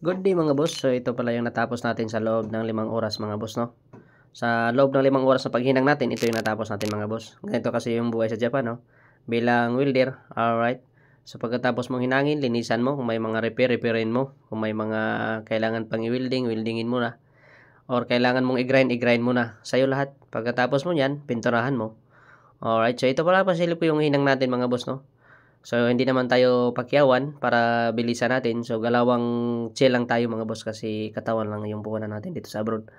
Good day mga boss. So ito pala yung natapos natin sa loob ng 5 oras mga boss, no? Sa loob ng 5 oras na paghinang natin, ito yung natapos natin mga boss. Ganito kasi yung buhay sa Japan, no? Bilang welder, alright. So pagkatapos mong hinangin, linisan mo. Kung may mga repairin mo. Kung may mga kailangan pang i-welding, weldingin mo na. Or kailangan mong i-grind mo na. Sa'yo lahat. Pagkatapos mo yan, pinturahan mo. Alright, so ito pala pasilip ko yung hinang natin mga boss, no? So, hindi naman tayo pakyawan para bilisan natin. So, galawang chill lang tayo mga boss kasi katawan lang yung puhunan natin dito sa abroad.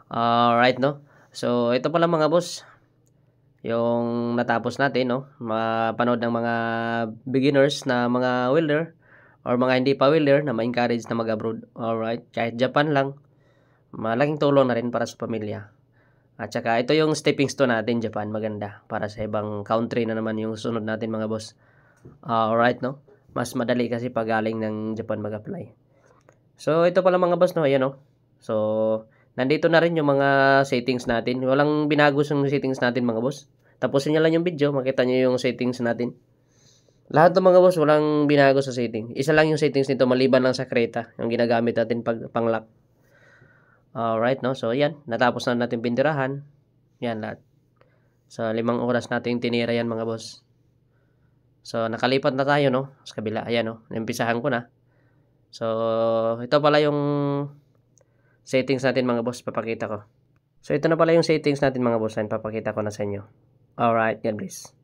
Alright, no? So, ito pala mga boss, yung natapos natin, no? Mapanood ng mga beginners na mga welder or mga hindi pa welder na ma-encourage na mag-abroad. Alright, kahit Japan lang, malaking tulong na rin para sa pamilya. At saka, ito yung stepping stone natin, Japan, maganda. Para sa ibang country na naman yung sunod natin mga boss. Alright, no? Mas madali kasi pag galing ng Japan mag-apply. So, ito pala mga boss, no? Ayan, no? So, nandito na rin yung mga settings natin. Walang binago yung settings natin, mga boss. Tapusin nyo lang yung video, makita nyo yung settings natin. Lahat ng mga boss, walang binago sa setting. Isa lang yung settings nito, maliban lang sa Creta, yung ginagamit natin pag pang-lock. Alright, no? So, yan. Natapos na natin pinturahan. Yan, lahat. So, 5 oras natin tinira yan, mga boss. So, nakalipat na tayo, no? Sa kabila. Ayan, no? Naimpisahan ko na. So, ito pala yung settings natin, mga boss. Papakita ko. So, ito na pala yung settings natin, mga boss. Papakita ko na sa inyo. Alright, God bless.